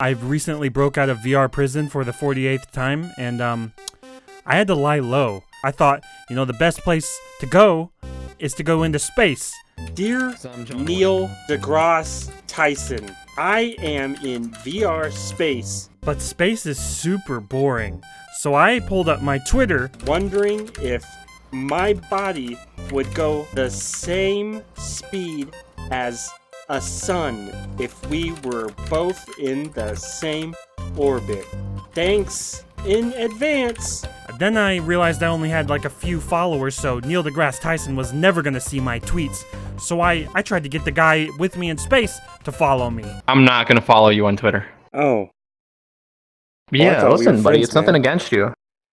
I've recently broke out of VR prison for the 48th time, and I had to lie low. I thought, the best place to go is to go into space. Dear Neil deGrasse Tyson, I am in VR space. But space is super boring. So I pulled up my Twitter, wondering if my body would go the same speed as a sun if we were both in the same orbit. Thanks in advance. Then I realized I only had like a few followers, so Neil deGrasse Tyson was never gonna see my tweets. So I tried to get the guy with me in space to follow me. I'm not gonna follow you on Twitter. Oh. Yeah, listen, buddy, it's nothing against you.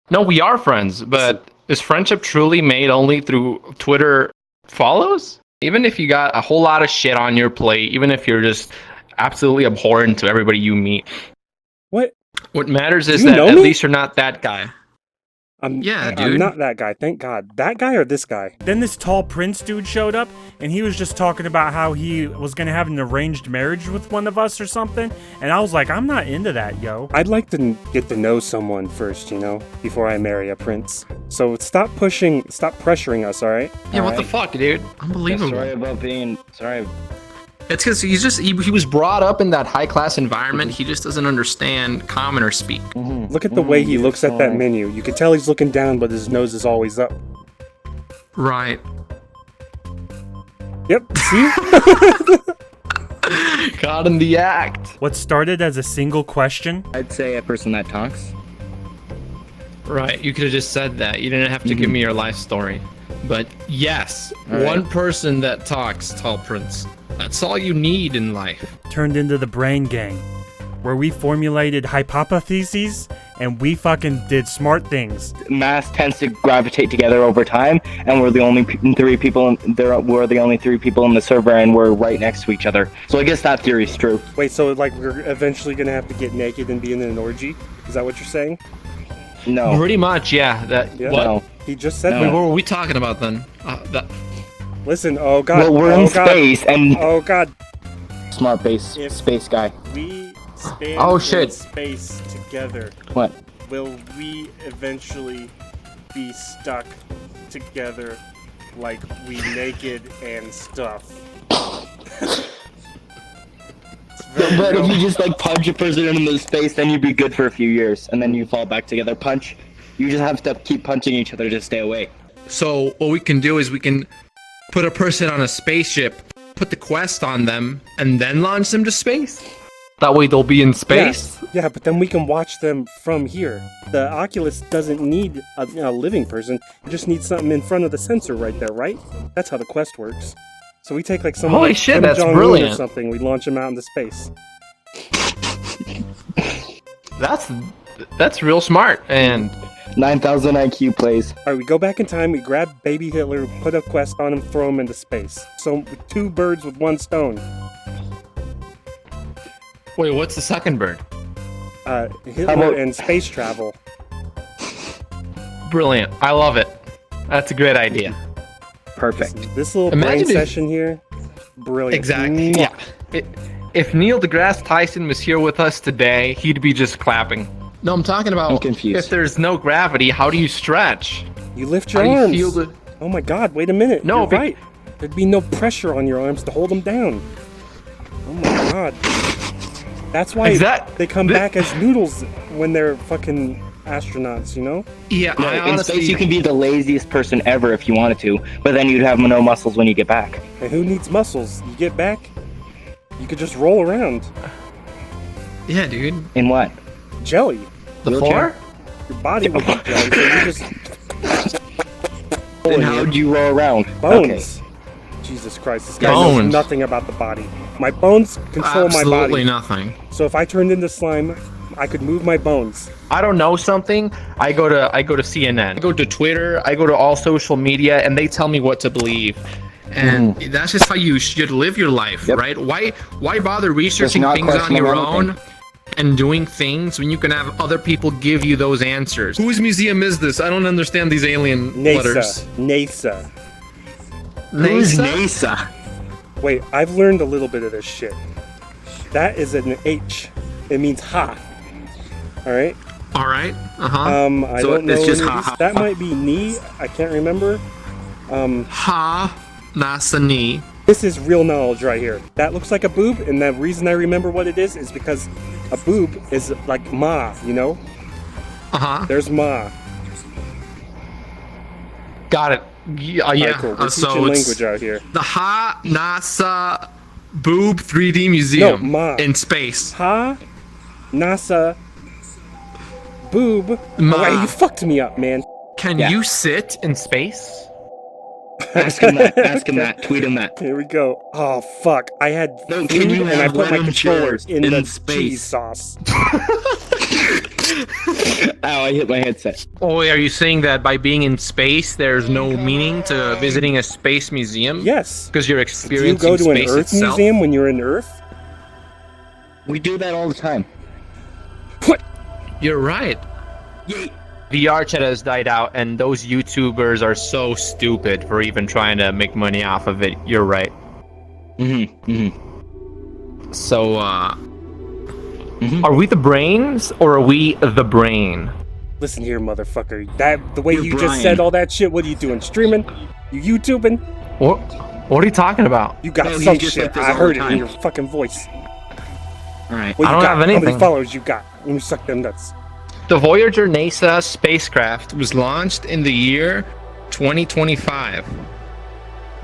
No, we are friends, but is friendship truly made only through Twitter follows? Even if you got a whole lot of shit on your plate, even if you're just absolutely abhorrent to everybody you meet. What? What matters is that at least you're not that guy. Yeah, dude. I'm not that guy, thank God. That guy or this guy? Then this tall prince dude showed up, and he was just talking about how he was gonna have an arranged marriage with one of us or something, and I was like, I'm not into that, yo. I'd like to get to know someone first, before I marry a prince. So stop pressuring us, alright? Yeah, what the fuck, dude? Unbelievable. Sorry about being... Sorry. It's because he was brought up in that high-class environment. He just doesn't understand commoner speak. Look at the way he looks at that menu. You can tell he's looking down, but his nose is always up. Right. Yep, see? Caught in the act. What started as a single question? I'd say a person that talks. Right, you could have just said that. You didn't have to give me your life story. But yes, one person that talks, Tall Prince. That's all you need in life. Turned into the Brain Gang, where we formulated hypotheses and we fucking did smart things. Mass tends to gravitate together over time, and we're the only three people in the server, and we're right next to each other. So I guess that theory's true. Wait, so we're eventually gonna have to get naked and be in an orgy? Is that what you're saying? No. Pretty much, yeah. What? No. He just said that. Wait, what were we talking about then? Listen, oh God. Well, we're in space, and... Oh God. Smart space guy. We stand in space together. What? Will we eventually be stuck together like we naked and stuff? But if you just punch a person into space, then you'd be good for a few years, and then you fall back together. Punch. You just have to keep punching each other to stay away. So what we can do is we can put a person on a spaceship, put the quest on them, and then launch them to space. That way they'll be in space. Yeah, but then we can watch them from here. The Oculus doesn't need a living person. It just needs something in front of the sensor right there, right? That's how the quest works. So we take someone Holy like shit, Kim that's Jong-un brilliant. or something. We launch them out into space. That's real smart, and 9,000 IQ plays. Alright, we go back in time, we grab baby Hitler, put a quest on him, throw him into space. So, 2 birds with 1 stone. Wait, what's the second bird? Hitler and space travel. Brilliant. I love it. That's a great idea. Perfect. This little brain session here, brilliant. Exactly. Yeah. If Neil deGrasse Tyson was here with us today, he'd be just clapping. No, I'm talking about I'm confused. If there's no gravity, how do you stretch? You lift your How arms. do you feel Oh my God, wait a minute. No, You're right. There'd be no pressure on your arms to hold them down. Oh my God. That's why they come back as noodles when they're fucking astronauts, Yeah, No, in space you can be the laziest person ever if you wanted to, but then you'd have no muscles when you get back. And who needs muscles? You get back, you could just roll around. Yeah, dude. In what? Jelly. The floor? Your body would be jelly, so you just... Then how would you roll around? Bones. Okay. Jesus Christ, this guy knows nothing about the body. My bones control my body. Absolutely nothing. So if I turned into slime, I could move my bones. I don't know something, I go to CNN. I go to Twitter, I go to all social media, and they tell me what to believe. And that's just how you should live your life, right? Why bother researching things on your own and doing things when you can have other people give you those answers? Whose museum is this? I don't understand these alien letters. NASA. Who's NASA? Wait, I've learned a little bit of this shit. That is an H. It means ha. All right. All right. I So don't know. it's just any of ha, these. ha, That ha. might be ni. I can't remember. Ha nasa ni. This is real knowledge right here. That looks like a boob, and the reason I remember what it is because a boob is like ma, you know? There's ma. Got it. Yeah. Alright, cool. We're So teaching it's language out here. the Ha NASA Boob 3D Museum Ma. in space. Ha, NASA, boob. Ma. Oh, wait, you fucked me up, man. Can you sit in space? Ask him that. Ask him that. Tweet him that. Here we go. Oh fuck! I had No, food can you and I have put my random controller chairs in in the space? cheese sauce. Ow, I hit my headset. Oh, are you saying that by being in space, there's no meaning to visiting a space museum? Yes. Because you're Do you experiencing go to an space Earth itself? museum when you're in Earth? We do that all the time. What? You're right. Yay. VRCHAT has died out, and those YouTubers are so stupid for even trying to make money off of it. You're right. So, are we the brains, or are we the brain? Listen here, motherfucker. The way You're you just Brian. said all that shit. What are you doing? Streaming? You YouTubing? What are you talking about? You got No, he some just shit. like this I all heard the it in time. your fucking voice. All right. What I you don't got? have How many anything. followers you got? Let me suck them nuts. The Voyager NASA spacecraft was launched in the year 2025.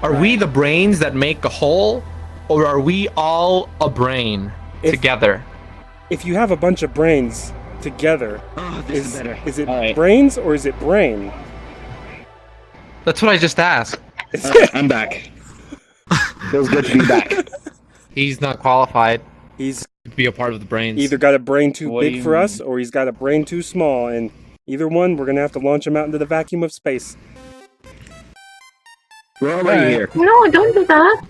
Are we the brains that make a whole, or are we all a brain together? If you have a bunch of brains together, Oh, this is better. is it All right. brains or is it brain? That's what I just asked. All right, I'm back. Feels good to be back. He's not qualified He's to be a part of the brains. either got a brain too What do big you for us or he's got a brain too small, and either one, we're gonna have to launch him out into the vacuum of space. We're already here. No, don't do that.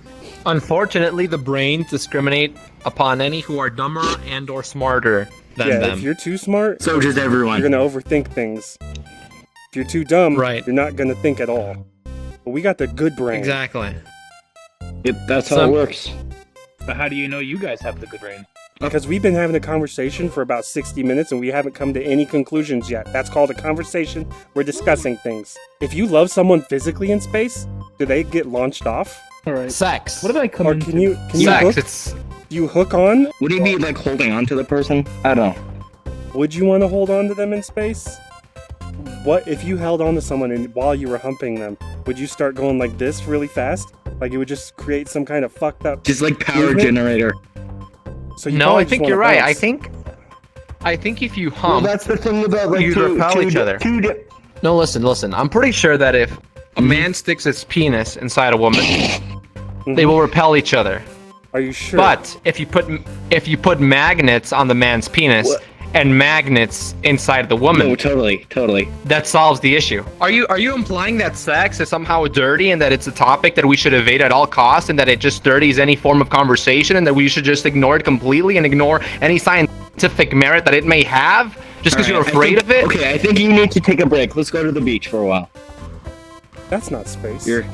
Unfortunately, the brains discriminate upon any who are dumber and or smarter than Yeah, them. if you're too smart, So does everyone. you're gonna overthink things. If you're too dumb, Right. you're not gonna think at all. But we got the good brain. Exactly. That's how Some- it works. But how do you know you guys have the good brain? Because we've been having a conversation for about 60 minutes and we haven't come to any conclusions yet. That's called a conversation. We're discussing things. If you love someone physically in space, do they get launched off? All right. Sex. What did I come Or into? can you Sex. hook? It's Do you hook on? Would he be like holding on to the person? I don't know. Would you want to hold on to them in space? What if you held on to someone and while you were humping them, would you start going like this really fast? Like it would just create some kind of fucked up. Just like power Movement? generator. So you no. probably I just think wanna you're right. bounce. I think if you Well, hump, that's the thing about like You'd repel each other. No, listen. I'm pretty sure that if a man sticks his penis inside a woman, they will repel each other. Are you sure? But if you put magnets on the man's penis What? and magnets inside the woman, No, totally. that solves the issue. Are you implying that sex is somehow dirty and that it's a topic that we should evade at all costs and that it just dirties any form of conversation and that we should just ignore it completely and ignore any scientific merit that it may have just because All you're right, afraid of it? Okay, I think you need to take a break. Let's go to the beach for a while. That's not space. You're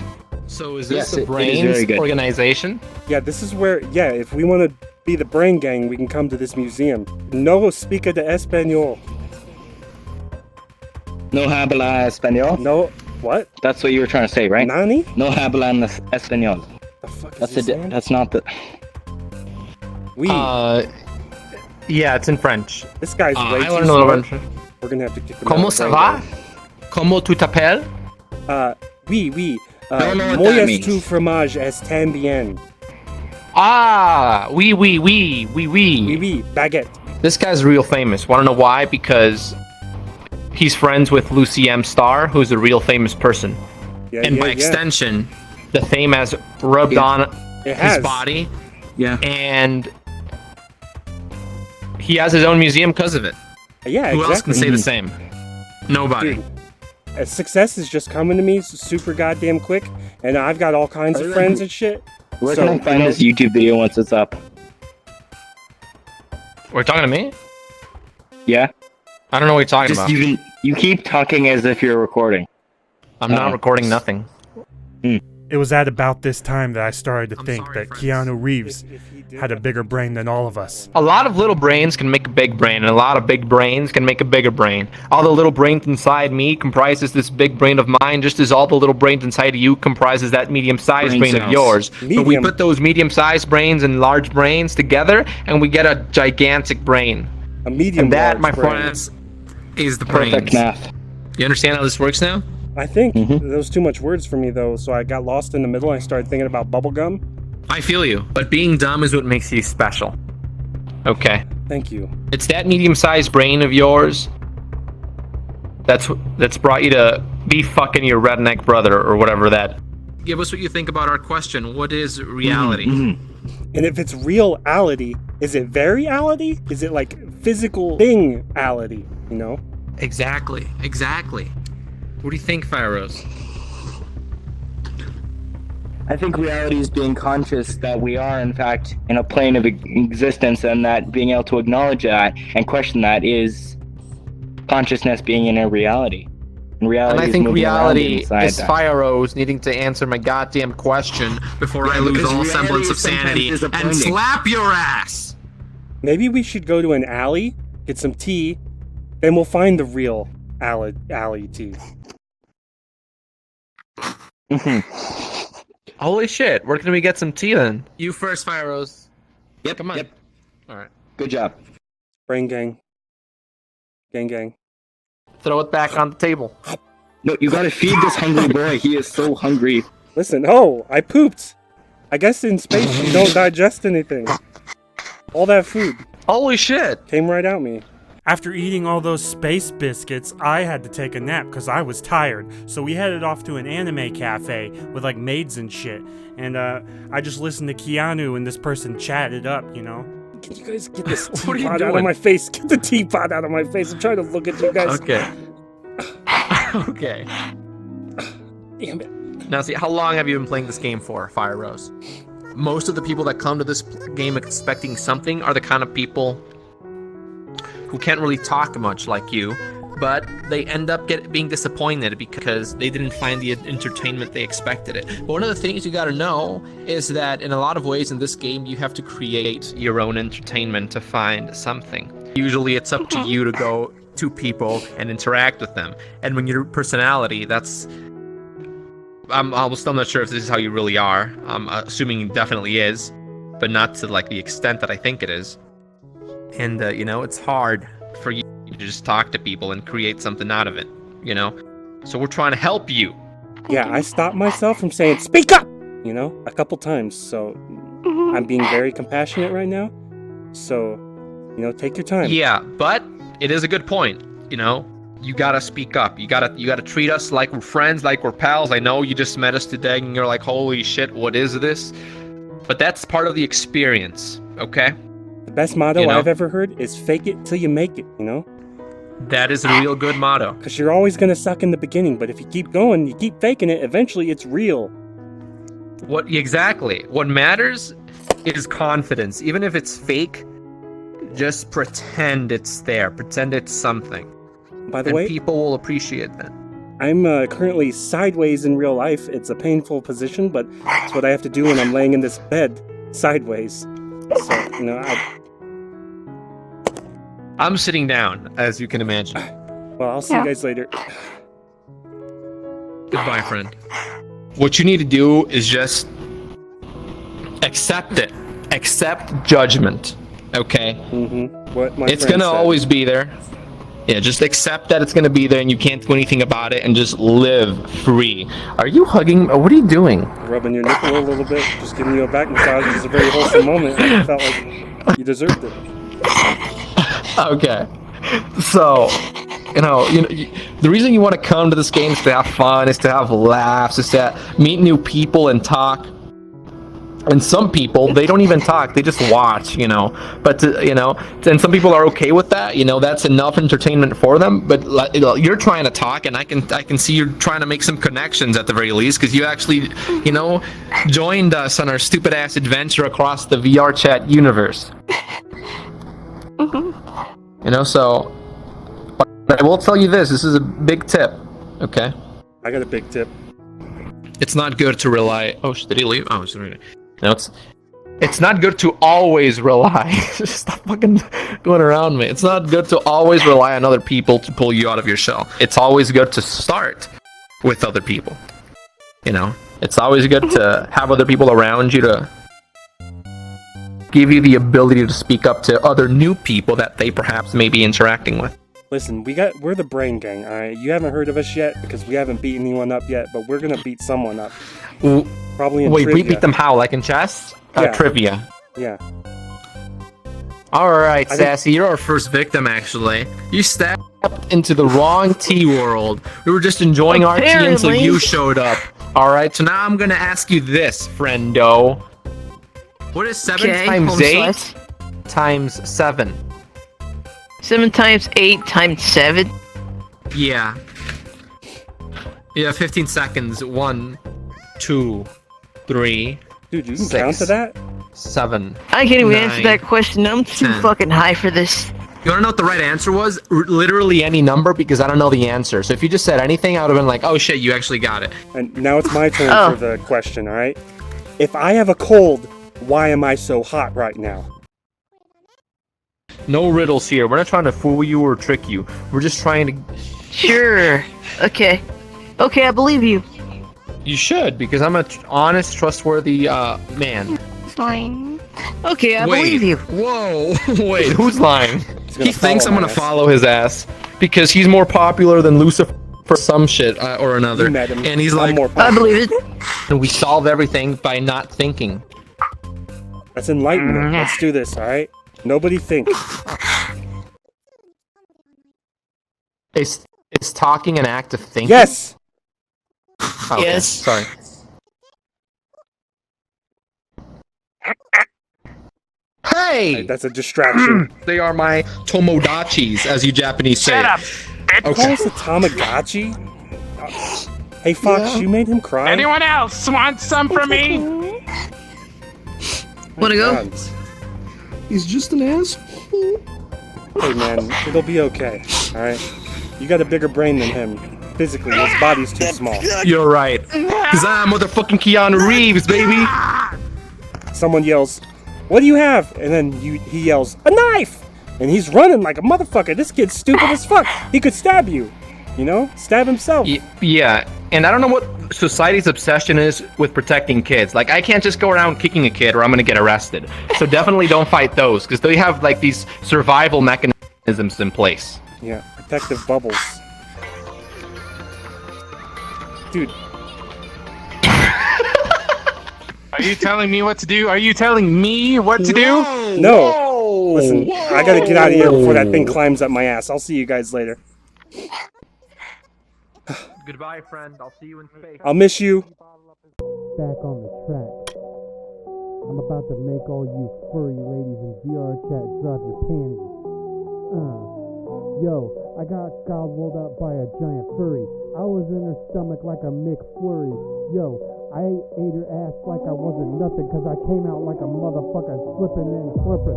So is Yes, this it the is very brains good. organization? Yeah, this is where. Yeah, if we want to be the brain gang, we can come to this museum. No speak de español. no habla español. No, what? That's what you were trying to say, right? Nani? No habla español. The fuck is That's he a. saying? That's not the. We. Yeah, it's in French. This guy's way I too learned a little smart. French. We're gonna have to kick him Comment out ça of va? the Comment tu t'appelles? brain gang. Oui. Don't know what that Moyes means. tu fromage est bien. Ah, oui. Oui, baguette. This guy's real famous. Want to know why? Because he's friends with Lucy M. Starr, who's a real famous person. Yeah, And yeah, by yeah. extension, the fame has rubbed Yeah. on It his has. body, Yeah. and he has his own museum because of it. Yeah, Who else can exactly. say the same? Nobody. Dude, success is just coming to me super goddamn quick, and I've got all kinds of Really? friends and shit. Where So, can I you find know- this YouTube video once it's up? We're talking to me? Yeah. I don't know what you're talking Just about. you keep talking as if you're recording. I'm not Oh. recording nothing. It was at about this time that I started to I'm think sorry, that friends. Keanu Reeves If he did had a that- bigger brain than all of us. A lot of little brains can make a big brain, and a lot of big brains can make a bigger brain. All the little brains inside me comprises this big brain of mine, just as all the little brains inside of you comprises that medium-sized Brain brain of cells. yours. But we Medium. put those medium-sized brains and large brains together, and we get a gigantic brain. A medium And that, large my brain. friends, is the Perfect brains. math. You understand how this works now? I think Mm-hmm. there was too much words for me though, so I got lost in the middle. I started thinking about bubblegum. I feel you, but being dumb is what makes you special. Okay. Thank you. It's that medium-sized brain of yours that's brought you to be fucking your redneck brother or whatever that. Give us what you think about our question. What is reality? And if it's reality, is it veryality? Is it like physical thing-ality, you know? Exactly. What do you think, Fyros? I think reality is being conscious that we are, in fact, in a plane of existence, and that being able to acknowledge that and question that is consciousness being in a reality. And reality And I is think moving around reality inside is that. Fyros needing to answer my goddamn question before I lose because all reality semblance of is sometimes sanity and disappointing. slap your ass. Maybe we should go to an alley, get some tea, then we'll find the real alley tea. Holy shit, where can we get some tea then? You first, Fyros. Yep, Come on. Yep. Alright. Good job. Brain gang. Gang. Throw it back on the table. No, you gotta feed this hungry boy. He is so hungry. Listen, oh, I pooped. I guess in space you don't digest anything. All that food Holy shit! came right out me. After eating all those space biscuits, I had to take a nap because I was tired. So we headed off to an anime cafe with like maids and shit. And I just listened to Keanu and this person chat it up, you know? Can you guys get this What are you teapot out of doing? my face? Get the teapot out of my face. I'm trying to look at you guys. Okay. Okay. Damn it. Now, see, how long have you been playing this game for, Fire Rose? Most of the people that come to this game expecting something are the kind of people who can't really talk much like you, but they end up being disappointed because they didn't find the entertainment they expected it. But one of the things you gotta know is that in a lot of ways in this game, you have to create your own entertainment to find something. Usually it's up to you to go to people and interact with them. And when your personality, that's... I'm still not sure if this is how you really are. I'm assuming it definitely is, but not to like the extent that I think it is. And, you know, it's hard for you to just talk to people and create something out of it, you know? So we're trying to help you. Yeah, I stopped myself from saying, speak up! You know, a couple times. So I'm being very compassionate right now. So, you know, take your time. Yeah, but it is a good point, you know? You gotta speak up. You gotta treat us like we're friends, like we're pals. I know you just met us today and you're like, holy shit, what is this? But that's part of the experience, okay? The best motto You know? I've ever heard is fake it till you make it, you know? That is a real good motto. Because you're always going to suck in the beginning, but if you keep going, you keep faking it, eventually it's real. Exactly. What matters is confidence. Even if it's fake, just pretend it's there. Pretend it's something. By the And way, people will appreciate that. I'm currently sideways in real life. It's a painful position, but it's what I have to do when I'm laying in this bed sideways. So, you know, I'm sitting down, as you can imagine. well, I'll see you guys later. Goodbye, friend. What you need to do is just accept it. Accept judgment. Okay? What my It's friend gonna said. always be there. Yeah, just accept that it's gonna be there and you can't do anything about it and just live free. Are you hugging? What are you doing? Rubbing your nipple a little bit, just giving you a back massage. It was a very wholesome moment. I felt like you deserved it. Okay. So, the reason you want to come to this game is to have fun, is to have laughs, is to meet new people and talk. And some people, they don't even talk, they just watch, you know. But, and some people are okay with that, you know, that's enough entertainment for them. But you're trying to talk, and I can see you're trying to make some connections at the very least, because you actually, joined us on our stupid-ass adventure across the VRCHAT universe. So I will tell you this is a big tip, okay? I got a big tip. It's not good to rely. Oh, did he leave? Oh, sorry. No, it's not good to always rely. Stop fucking going around me. It's not good to always rely on other people to pull you out of your shell. It's always good to start with other people. You know, it's always good to have other people around you to give you the ability to speak up to other new people that they perhaps may be interacting with. Listen, we're the Brain Gang, alright? You haven't heard of us yet because we haven't beaten anyone up yet, but we're gonna beat someone up. Probably in Wait, trivia. we beat them how? Like in chess? Yeah. Trivia. Yeah. Alright, Sassy, you're our first victim, actually. You stepped into the wrong T world. We were just enjoying our tea until you showed up. Alright, so now I'm gonna ask you this, friendo. What is 7 times 8 times 7? 7 times 8 times 7? Yeah. You have 15 seconds. 1, 2, 3. Dude, you can 6, count to that? 7. I can't even 9, answer that question. I'm too 10. fucking high for this. You wanna know what the right answer was? Literally any number, because I don't know the answer. So if you just said anything, I would have been like, oh shit, you actually got it. And now it's my turn Oh. for the question, alright? If I have a cold, why am I so hot right now? No riddles here. We're not trying to fool you or trick you. We're just trying to... Sure. Okay. Okay, I believe you. You should, because I'm a honest, trustworthy man. Fine. Okay, I believe you. Whoa. Wait, who's lying? gonna He thinks follow I'm my gonna ass. follow his ass because he's more popular than Lucifer for some shit or another. You met him. And he's I'm like, more I believe it. and we solve everything by not thinking. That's enlightenment. Let's do this, alright? Nobody think. Is talking an act of thinking? Yes! Oh, okay. Yes. Sorry. Hey! That's a distraction. They are my Tomodachis, as you Japanese say. Shut up. Call Okay. us a Tamagotchi? Hey, Fox, you made him cry? Anyone else want some from me? Wanna go? God. He's just an ass. Hey, man, it'll be okay, alright? You got a bigger brain than him. Physically, his body's too small. You're right. Cause I'm motherfucking Keanu Reeves, baby. Someone yells, "What do you have?" And then he yells, "A knife!" And he's running like a motherfucker. This kid's stupid as fuck. He could stab you. You know? Stab himself. Yeah, and I don't know what society's obsession is with protecting kids. Like, I can't just go around kicking a kid or I'm gonna get arrested. So definitely don't fight those, because they have, like, these survival mechanisms in place. Yeah, protective bubbles. Dude, Are you telling me what to do? Are you telling me what to do? no. Listen, I gotta get out of here before that thing climbs up my ass. I'll see you guys later. Goodbye, friend. I'll see you in space. I'll miss you. Back on the track. I'm about to make all you furry ladies in VRCHAT drop your panties. Yo, I got gobbled up by a giant furry. I was in her stomach like a McFlurry. Yo, I ate her ass like I wasn't nothing, cause I came out like a motherfucker slipping and slurping.